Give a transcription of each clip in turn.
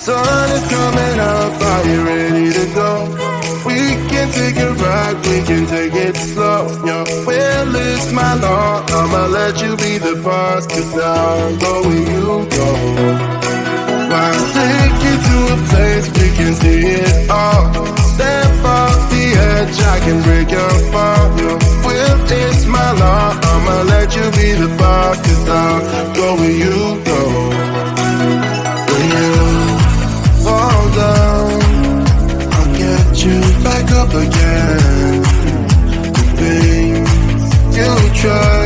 Sun is coming up, are you ready to go? We can take it right, we can take it slow. Your will is my law, I'ma let you be the boss, 'cause I'll go where you go. I'll take you to a place we can see it all. Step off the edge, I can break your fall. Your will is my law, I'ma let you be the boss, 'cause I'll go where you go. When you fall down, I'll get you back up again. The things you try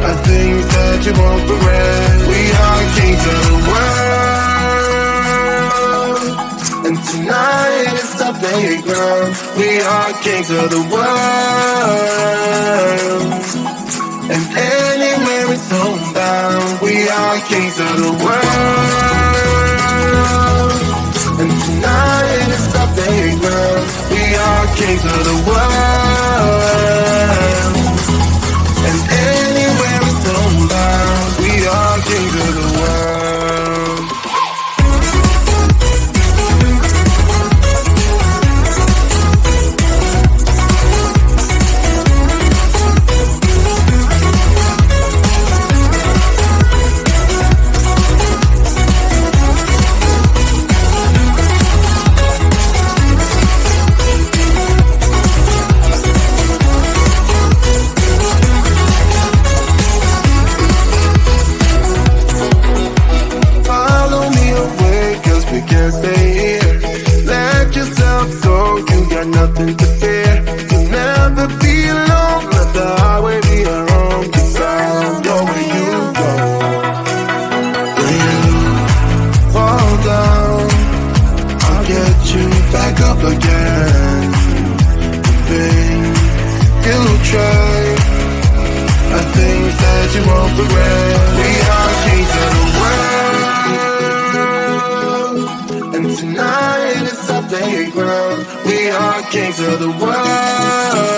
are things that you won't regret. We are kings of the world, and tonight is our playground. We are kings of the world, and anywhere it's homebound. We are kings of the world, and tonight is our playground. We are kings of the world, and anywhere it's homebound. We are kings of the world. Nothing to fear, you'll never be alone. Let the highway be our home, 'cause I'll go where you go. When you fall down, I'll get you back up again. The things you try are things that you won't regret. We are kings of the world, and tonight it's our playground. We are kings of the world,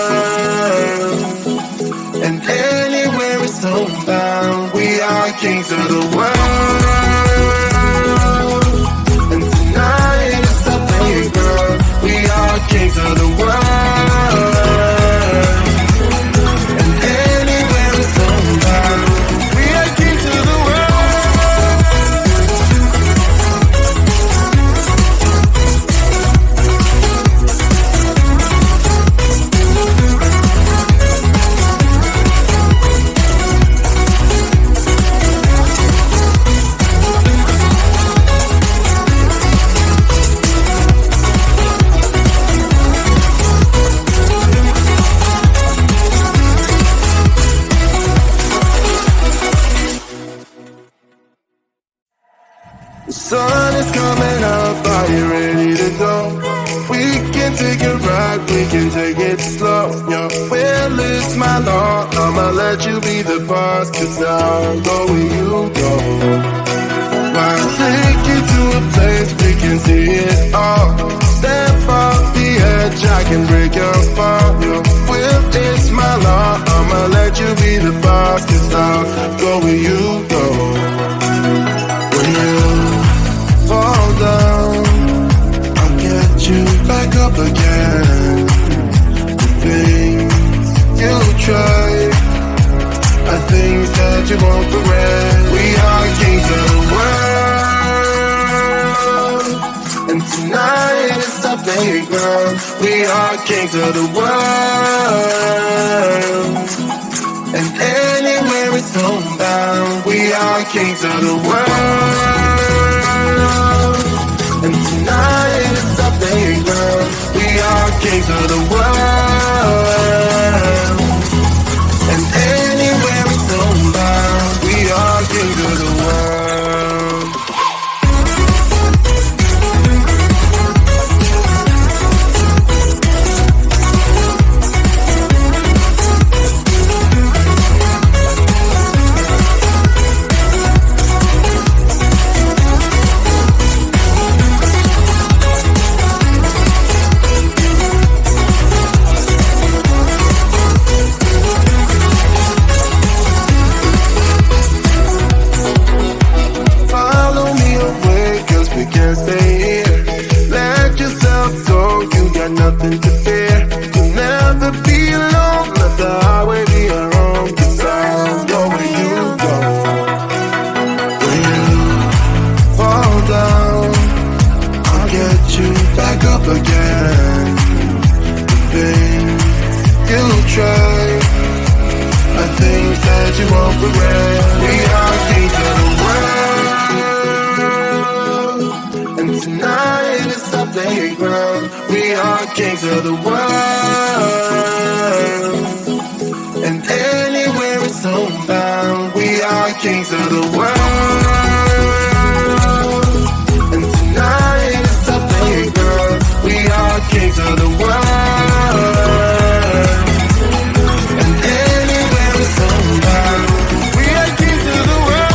and anywhere it's homebound. We are kings of the world, and tonight it's our playground. We are kings of the world, and anywhere it's homebound. We are kings of the world. Sun is coming up, are you ready to go? We can take it right, we can take it slow. Your will is my law, I'ma let you be the boss, 'cause I'll go where you go. I'll take you to a place we can see it all. Step off the edge, I can break your fall. Your will is my law, I'ma let you be the boss, 'cause I'll go where you go. When you fall down, I'll get you back up again. The things you try are things that you won't regret. We are kings of the world, and tonight is our playground. We are kings of the world, and anywhere it's homebound. We are kings of the world, and tonight it's our playground. We are kings of the world, and anywhere it's homebound. We are kings of the world. nothing to fear. You'll never be alone, let the highway be our home. 'Cause I'll go where you go. When you fall down, I'll get you back up again. The things you try are things that you won't regret. We are kings of the world, and tonight is our playground. We are kings of the world, and anywhere it's homebound. We are kings of the world, and tonight is our playground. We are kings of the world, and anywhere it's homebound. We are kings of the world.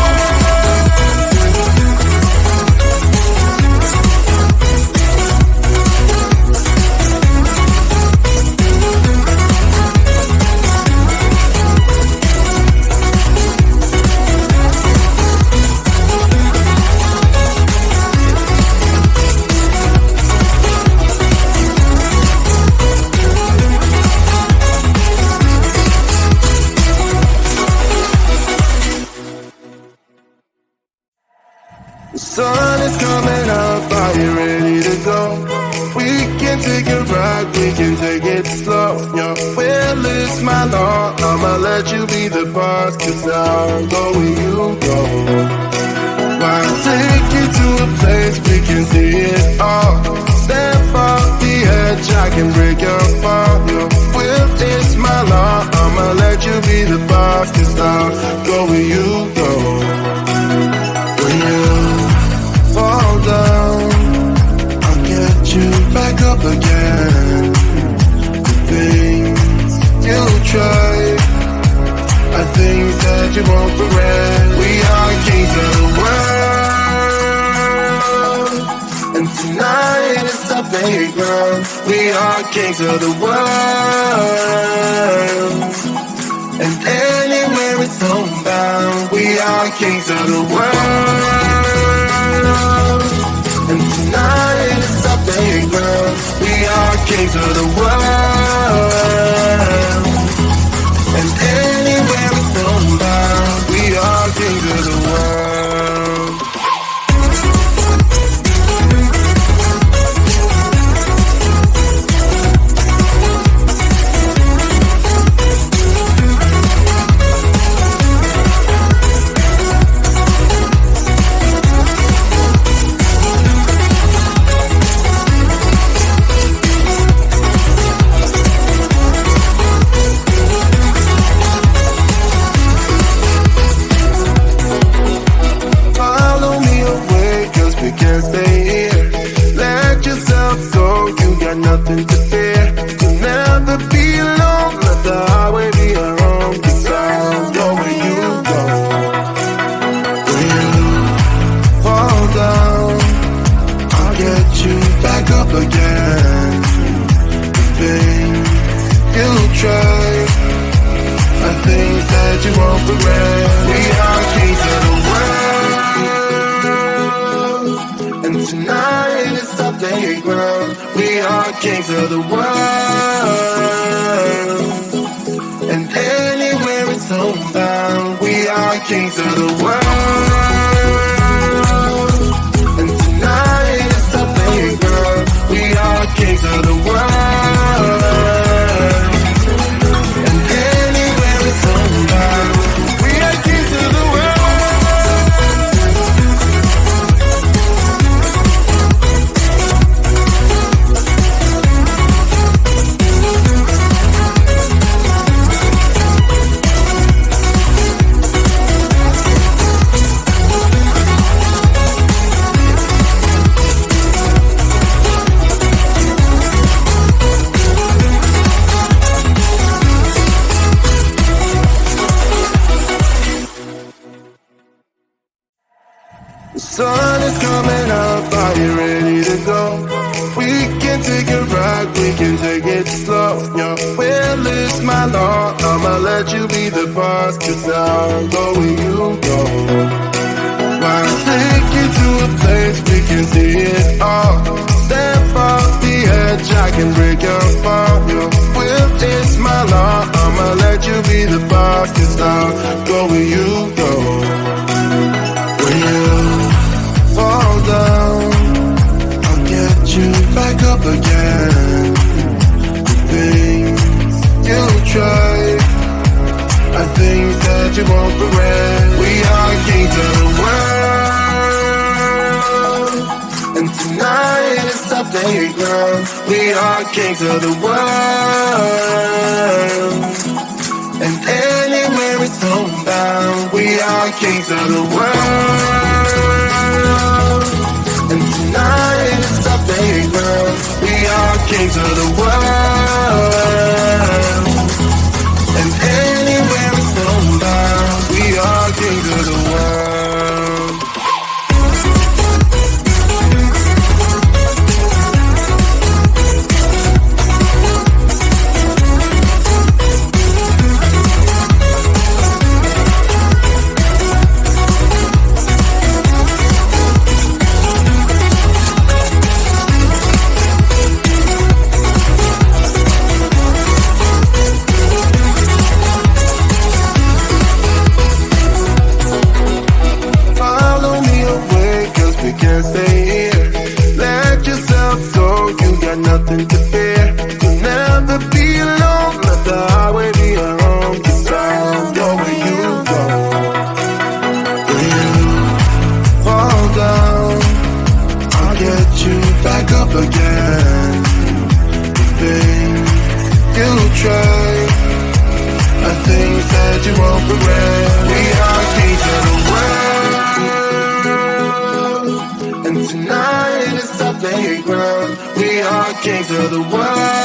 The sun is coming up, are you ready to go? We can take it right, we can take it slow. Your will is my law, I'ma let you be the boss. 'Cause I'll go where you go. I'll take you to a place we can see it all. Step off the edge, I can break your fall. Your will is my law, I'ma let you be the boss. 'Cause I'll go where you go. When you fall down, I'll get you back up again. The things you try are things that you won't regret. We are kings of the world, and tonight is our playground. We are kings of the world, and anywhere it's homebound. We are kings of the world, and tonight is our playground. We are kings of the world, and anywhere it's homebound. We are kings of the world. Nothing to fear. You'll never be alone, let the highway be our home. 'Cause I'll go where you go. When you fall down, I'll get you back up again. The things you try are things that you won't regret. We are kings of the world, and tonight is our playground. We are kings of the world, and anywhere it's homebound. We are kings of the world, and tonight is our playground. We are kings of the world, and anywhere it's homebound. We are kings of the world. The sun is coming up, are you ready to go? We can take it right, we can take it slow. Your will is my law, I'ma let you be the boss. 'Cause I'll go where you go. I'll take you to a place we can see it all. Step off the edge, match, I can break your fall. Your will is my law. I'ma let you be the boss, 'cause I'll go where you go. When you fall down, I'll get you back up again. The things you try are things that you won't regret. We are kings of the world, and tonight is our playground. We are kings of the world, and anywhere it's homebound. We are kings of the world, and tonight is our playground. We are kings of the world, and anywhere it's homebound. We are kings of the world. Can't stay here. Let yourself go. You got nothing to fear. You'll never be alone. Let the highway be your home. 'Cause I'll go where you go. When you fall down, I'll get you back up again. The things you try are things that you won't regret. We are kings of the world, and tonight is our playground. We are kings of the world,